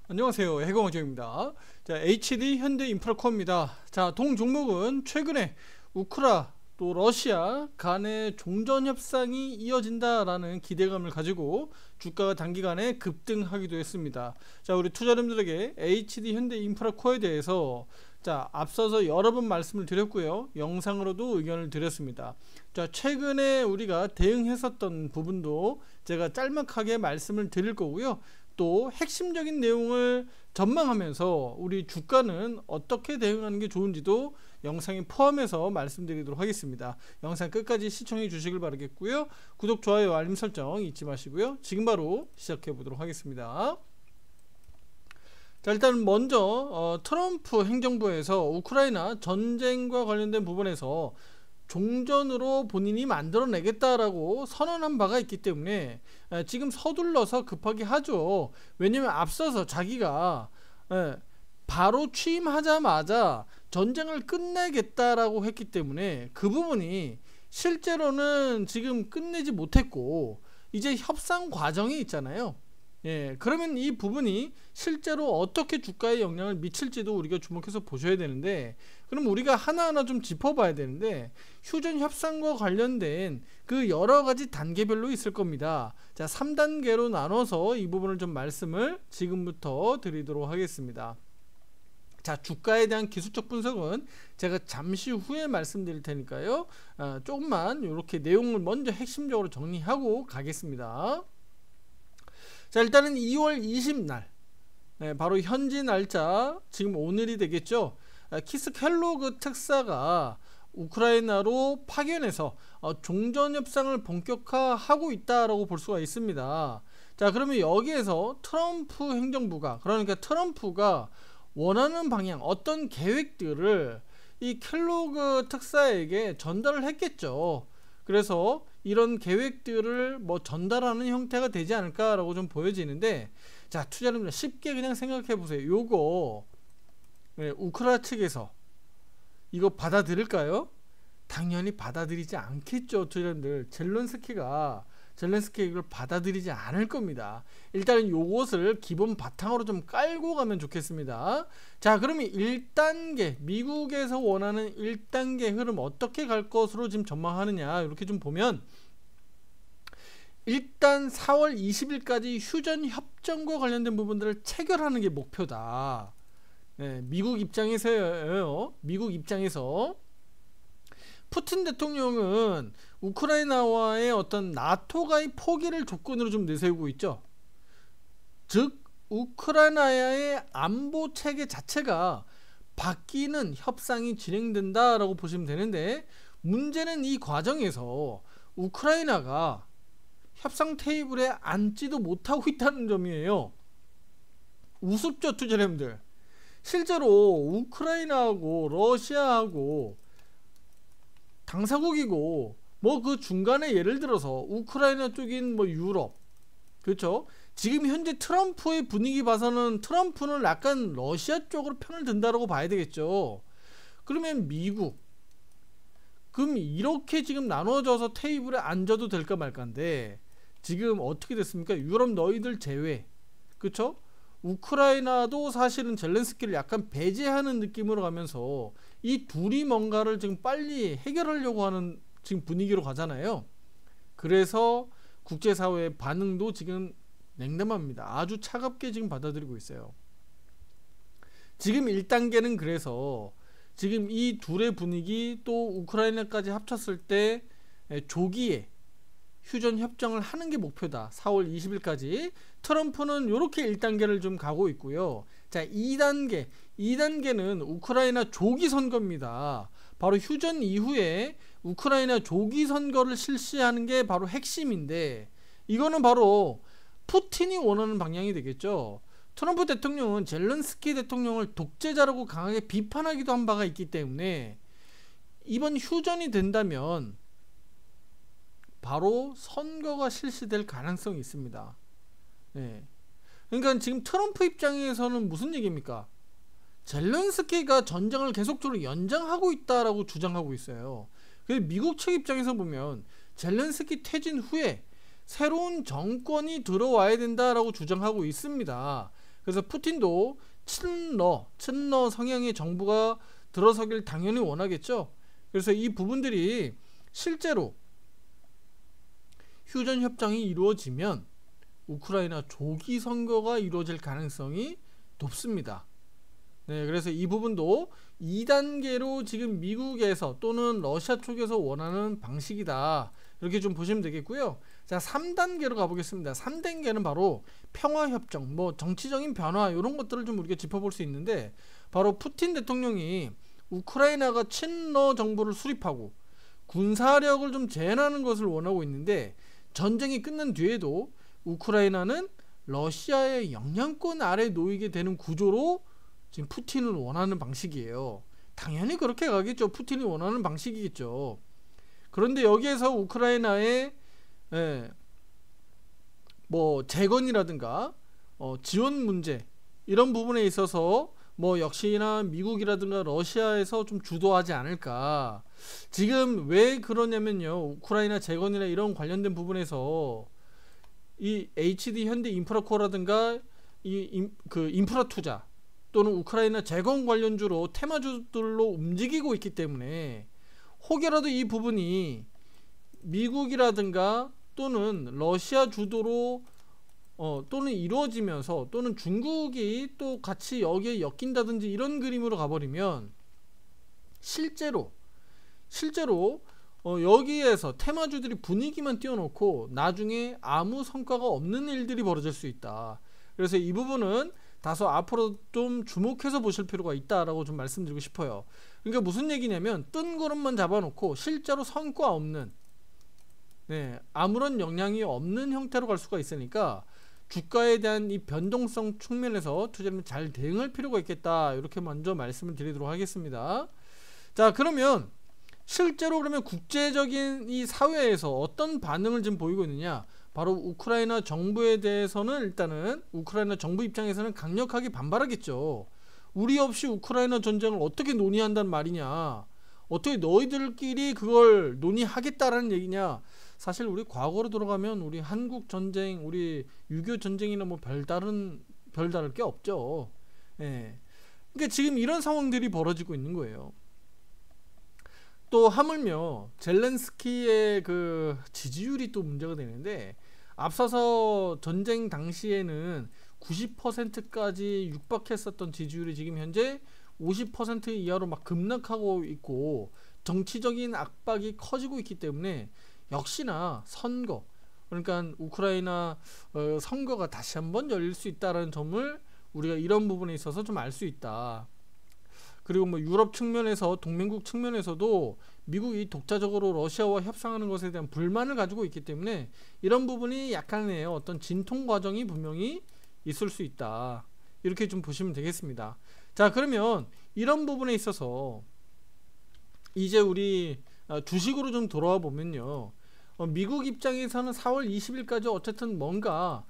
안녕하세요. 해공어정입니다. 자, HD 현대인프라코어입니다. 자, 동 종목은 최근에 우크라 또 러시아 간의 종전 협상이 이어진다라는 기대감을 가지고 주가가 단기간에 급등하기도 했습니다. 자, 우리 투자자님들에게 HD 현대인프라코어에 대해서 자, 앞서서 여러 번 말씀을 드렸고요. 영상으로도 의견을 드렸습니다. 자, 최근에 우리가 대응했었던 부분도 제가 짤막하게 말씀을 드릴 거고요. 또 핵심적인 내용을 전망하면서 우리 주가는 어떻게 대응하는 게 좋은지도 영상에 포함해서 말씀드리도록 하겠습니다. 영상 끝까지 시청해 주시길 바라겠고요. 구독, 좋아요, 알림 설정 잊지 마시고요. 지금 바로 시작해 보도록 하겠습니다. 자, 일단 먼저 트럼프 행정부에서 우크라이나 전쟁과 관련된 부분에서 종전으로 본인이 만들어내겠다라고 선언한 바가 있기 때문에 지금 서둘러서 급하게 하죠. 왜냐면 앞서서 자기가 바로 취임하자마자 전쟁을 끝내겠다라고 했기 때문에 그 부분이 실제로는 지금 끝내지 못했고 이제 협상 과정이 있잖아요. 그러면 이 부분이 실제로 어떻게 주가에 영향을 미칠지도 우리가 주목해서 보셔야 되는데, 그럼 우리가 하나하나 좀 짚어봐야 되는데, 휴전 협상과 관련된 그 여러가지 단계별로 있을 겁니다. 자, 3단계로 나눠서 이 부분을 좀 말씀을 지금부터 드리도록 하겠습니다. 자, 주가에 대한 기술적 분석은 제가 잠시 후에 말씀드릴 테니까요. 조금만 이렇게 내용을 먼저 핵심적으로 정리하고 가겠습니다. 자, 일단은 2월 20날 바로 현지 날짜, 지금 오늘이 되겠죠. 키스 켈로그 특사가 우크라이나로 파견해서 종전 협상을 본격화하고 있다라고 볼 수가 있습니다. 자, 그러면 여기에서 트럼프 행정부가, 그러니까 트럼프가 원하는 방향, 어떤 계획들을 이 켈로그 특사에게 전달을 했겠죠. 그래서 이런 계획들을 전달하는 형태가 되지 않을까라고 좀 보여지는데, 자, 투자자분들 쉽게 그냥 생각해 보세요. 요거 우크라 측에서 이거 받아들일까요? 당연히 받아들이지 않겠죠. 투자자분들 젤렌스키가 이걸 받아들이지 않을 겁니다. 일단은 요것을 기본 바탕으로 좀 깔고 가면 좋겠습니다. 자, 그러면 1단계, 미국에서 원하는 1단계 흐름 어떻게 갈 것으로 지금 전망하느냐, 이렇게 좀 보면 일단 4월 20일까지 휴전 협정과 관련된 부분들을 체결하는 게 목표다. 미국 입장에서요. 미국 입장에서 푸틴 대통령은 우크라이나와의 어떤 나토가의 포기를 조건으로 좀 내세우고 있죠. 즉 우크라이나의 안보 체계 자체가 바뀌는 협상이 진행된다라고 보시면 되는데, 문제는 이 과정에서 우크라이나가 협상 테이블에 앉지도 못하고 있다는 점이에요. 우습죠, 투자자님들. 실제로 우크라이나하고 러시아하고 당사국이고 그 중간에 예를 들어서 우크라이나 쪽인 유럽, 그렇죠? 지금 현재 트럼프의 분위기 봐서는 트럼프는 약간 러시아 쪽으로 편을 든다라고 봐야 되겠죠. 그러면 미국, 그럼 이렇게 지금 나눠져서 테이블에 앉아도 될까 말까인데, 지금 어떻게 됐습니까? 유럽 너희들 제외, 그렇죠? 우크라이나도 사실은 젤렌스키를 약간 배제하는 느낌으로 가면서 이 둘이 뭔가를 지금 빨리 해결하려고 하는 지금 분위기로 가잖아요. 그래서 국제사회의 반응도 지금 냉담합니다. 아주 차갑게 지금 받아들이고 있어요. 지금 1단계는 그래서 지금 이 둘의 분위기, 또 우크라이나까지 합쳤을 때 조기에 휴전 협정을 하는 게 목표다. 4월 20일까지. 트럼프는 이렇게 1단계를 좀 가고 있고요. 자, 2단계는 우크라이나 조기 선거입니다. 바로 휴전 이후에 우크라이나 조기 선거를 실시하는 게 바로 핵심인데, 이거는 바로 푸틴이 원하는 방향이 되겠죠. 트럼프 대통령은 젤렌스키 대통령을 독재자라고 강하게 비판하기도 한 바가 있기 때문에 이번 휴전이 된다면 바로 선거가 실시될 가능성이 있습니다. 그러니까 지금 트럼프 입장에서는 무슨 얘기입니까? 젤렌스키가 전쟁을 계속적으로 연장하고 있다라고 주장하고 있어요. 그래서 미국 측 입장에서 보면 젤렌스키 퇴진 후에 새로운 정권이 들어와야 된다라고 주장하고 있습니다. 그래서 푸틴도 친러 성향의 정부가 들어서길 당연히 원하겠죠. 그래서 이 부분들이 실제로 휴전 협정이 이루어지면 우크라이나 조기 선거가 이루어질 가능성이 높습니다. 네, 그래서 이 부분도 2단계로 지금 미국에서 또는 러시아 쪽에서 원하는 방식이다, 이렇게 좀 보시면 되겠고요. 자, 3단계로 가보겠습니다. 3단계는 바로 평화협정, 뭐 정치적인 변화 이런 것들을 좀 우리가 짚어볼 수 있는데, 바로 푸틴 대통령이 우크라이나가 친러 정부를 수립하고 군사력을 좀 제한하는 것을 원하고 있는데, 전쟁이 끝난 뒤에도 우크라이나는 러시아의 영향권 아래 놓이게 되는 구조로 지금 푸틴을 원하는 방식이에요. 당연히 그렇게 가겠죠. 푸틴이 원하는 방식이겠죠. 그런데 여기에서 우크라이나의 뭐 재건이라든가 지원 문제 이런 부분에 있어서 뭐 역시나 미국이라든가 러시아에서 좀 주도하지 않을까. 지금 왜 그러냐면요, 우크라이나 재건이나 이런 관련된 부분에서 이 HD 현대 인프라코어라든가 그 인프라 투자 또는 우크라이나 재건 관련주로 테마주들로 움직이고 있기 때문에, 혹여라도 이 부분이 미국이라든가 또는 러시아 주도로 또는 이루어지면서, 또는 중국이 또 같이 여기에 엮인다든지 이런 그림으로 가버리면 실제로 여기에서 테마주들이 분위기만 띄워놓고 나중에 아무 성과가 없는 일들이 벌어질 수 있다. 그래서 이 부분은 다소 앞으로 좀 주목해서 보실 필요가 있다라고 좀 말씀드리고 싶어요. 그러니까 무슨 얘기냐면, 뜬구름만 잡아놓고 실제로 성과 없는, 아무런 영향이 없는 형태로 갈 수가 있으니까 주가에 대한 이 변동성 측면에서 투자자는 잘 대응할 필요가 있겠다, 이렇게 먼저 말씀을 드리도록 하겠습니다. 자, 그러면 실제로 그러면 국제적인 이 사회에서 어떤 반응을 지금 보이고 있느냐, 바로 우크라이나 정부에 대해서는 일단은 우크라이나 정부 입장에서는 강력하게 반발하겠죠. 우리 없이 우크라이나 전쟁을 어떻게 논의한단 말이냐, 어떻게 너희들끼리 그걸 논의하겠다라는 얘기냐. 사실 우리 과거로 돌아가면 우리 한국 전쟁, 우리 6.25 전쟁이나 뭐 별다를 게 없죠. 그러니까 지금 이런 상황들이 벌어지고 있는 거예요. 또 하물며 젤렌스키의 그 지지율이 또 문제가 되는데, 앞서서 전쟁 당시에는 90%까지 육박했었던 지지율이 지금 현재 50% 이하로 막 급락하고 있고, 정치적인 압박이 커지고 있기 때문에 역시나 선거, 그러니까 우크라이나 선거가 다시 한번 열릴 수 있다는 점을 우리가 이런 부분에 있어서 좀 알 수 있다. 그리고 뭐 유럽 측면에서, 동맹국 측면에서도 미국이 독자적으로 러시아와 협상하는 것에 대한 불만을 가지고 있기 때문에 이런 부분이 약간의 어떤 진통 과정이 분명히 있을 수 있다, 이렇게 좀 보시면 되겠습니다. 자, 그러면 이런 부분에 있어서 이제 우리 주식으로 좀 돌아와 보면요, 미국 입장에서는 4월 20일까지 어쨌든 뭔가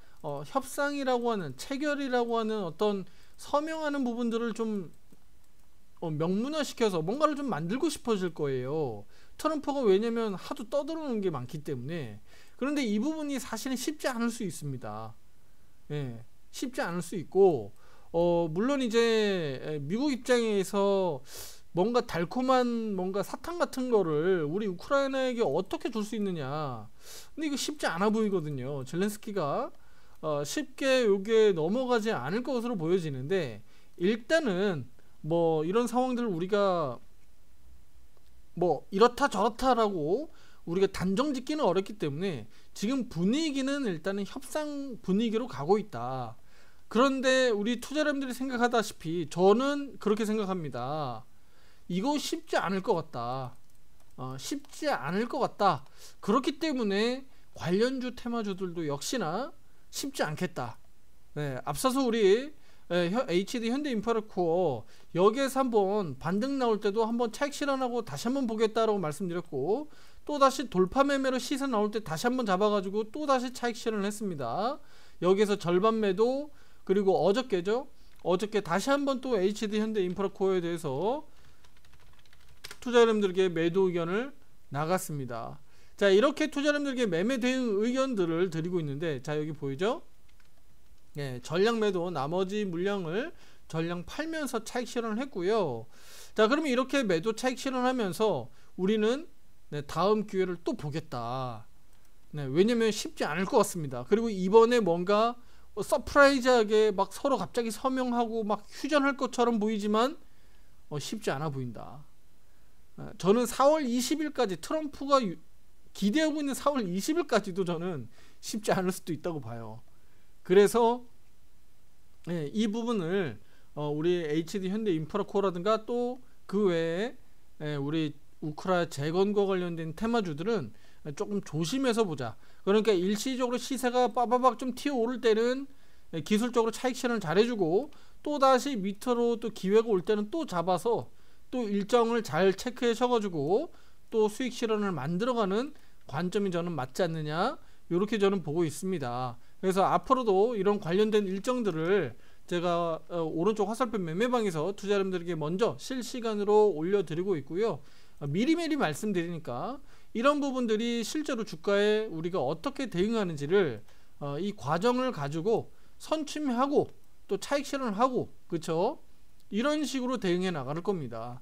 협상이라고 하는, 체결이라고 하는 어떤 서명하는 부분들을 좀 명문화시켜서 뭔가를 좀 만들고 싶어질 거예요. 트럼프가 왜냐면 하도 떠들어놓은 게 많기 때문에. 그런데 이 부분이 사실은 쉽지 않을 수 있습니다. 쉽지 않을 수 있고, 물론 이제 미국 입장에서 뭔가 달콤한 뭔가 사탕 같은 거를 우리 우크라이나에게 어떻게 줄 수 있느냐, 근데 이거 쉽지 않아 보이거든요. 젤렌스키가 쉽게 여기에 넘어가지 않을 것으로 보여지는데, 일단은 뭐 이런 상황들을 우리가 뭐 이렇다 저렇다라고 우리가 단정 짓기는 어렵기 때문에 지금 분위기는 일단은 협상 분위기로 가고 있다. 그런데 우리 투자자분들이 생각하다시피 저는 그렇게 생각합니다. 이거 쉽지 않을 것 같다. 쉽지 않을 것 같다. 그렇기 때문에 관련주 테마주들도 역시나 쉽지 않겠다. 앞서서 우리 HD 현대 인프라코어 여기에서 한번 반등 나올 때도 한번 차익 실현하고 다시 한번 보겠다라고 말씀드렸고, 또 다시 돌파 매매로 시세 나올 때 다시 한번 잡아가지고 또 다시 차익 실현을 했습니다. 여기에서 절반 매도, 그리고 어저께죠, 어저께 다시 한번 또 HD 현대 인프라코어에 대해서 투자자님들에게 매도 의견을 나갔습니다. 자, 이렇게 투자자님들에게 매매 대응 의견들을 드리고 있는데, 자 여기 보이죠? 예, 전량 매도 나머지 물량을 전량 팔면서 차익 실현을 했고요. 자, 그러면 이렇게 매도 차익 실현하면서 우리는 네, 다음 기회를 또 보겠다. 네, 왜냐면 쉽지 않을 것 같습니다. 그리고 이번에 뭔가 서프라이즈하게 막 서로 갑자기 서명하고 막 휴전할 것처럼 보이지만 쉽지 않아 보인다. 저는 4월 20일까지 트럼프가 기대하고 있는 4월 20일까지도 저는 쉽지 않을 수도 있다고 봐요. 그래서 이 부분을 우리 HD 현대인프라코라든가 또 그 외에 우리 우크라 재건과 관련된 테마주들은 조금 조심해서 보자. 그러니까 일시적으로 시세가 빠바박 좀 튀어오를 때는 기술적으로 차익 실현을 잘해주고, 또 다시 밑으로 또 기회가 올 때는 또 잡아서 또 일정을 잘 체크해 쳐가지고 또 수익 실현을 만들어가는 관점이 저는 맞지 않느냐, 이렇게 저는 보고 있습니다. 그래서 앞으로도 이런 관련된 일정들을 제가 오른쪽 화살표 매매방에서 투자자분들에게 먼저 실시간으로 올려드리고 있고요. 미리미리 말씀드리니까 이런 부분들이 실제로 주가에 우리가 어떻게 대응하는지를 이 과정을 가지고 선취하고 또 차익 실현을 하고, 그쵸? 이런 식으로 대응해 나갈 겁니다.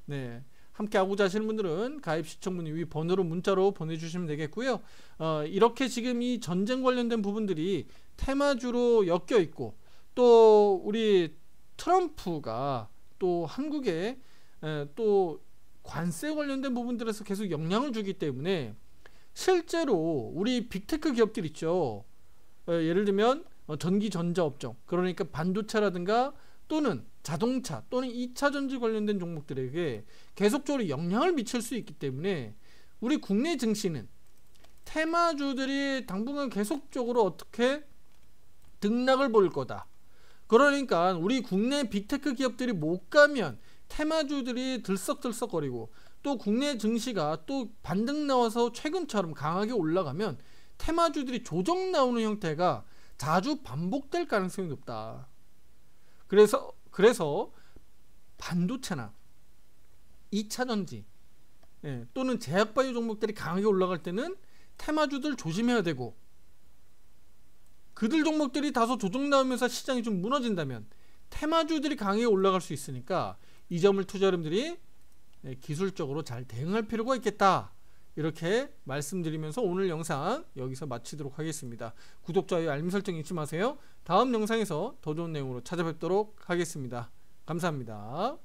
네, 함께 하고자 하시는 분들은 가입 시청문 위 번호로 문자로 보내주시면 되겠고요. 이렇게 지금 이 전쟁 관련된 부분들이 테마주로 엮여 있고, 또 우리 트럼프가 또 한국에 또 관세 관련된 부분들에서 계속 영향을 주기 때문에 실제로 우리 빅테크 기업들 있죠. 예를 들면 전기전자 업종, 그러니까 반도체라든가 또는 자동차 또는 2차전지 관련된 종목들에게 계속적으로 영향을 미칠 수 있기 때문에 우리 국내 증시는 테마주들이 당분간 계속적으로 어떻게 등락을 볼 거다. 그러니까 우리 국내 빅테크 기업들이 못 가면 테마주들이 들썩들썩거리고, 또 국내 증시가 또 반등 나와서 최근처럼 강하게 올라가면 테마주들이 조정 나오는 형태가 자주 반복될 가능성이 높다. 그래서 반도체나 2차전지 또는 제약바이오 종목들이 강하게 올라갈 때는 테마주들 조심해야 되고, 그들 종목들이 다소 조정 나오면서 시장이 좀 무너진다면 테마주들이 강하게 올라갈 수 있으니까 이 점을 투자자분들이 기술적으로 잘 대응할 필요가 있겠다, 이렇게 말씀드리면서 오늘 영상 여기서 마치도록 하겠습니다. 구독, 좋아요, 알림 설정 잊지 마세요. 다음 영상에서 더 좋은 내용으로 찾아뵙도록 하겠습니다. 감사합니다.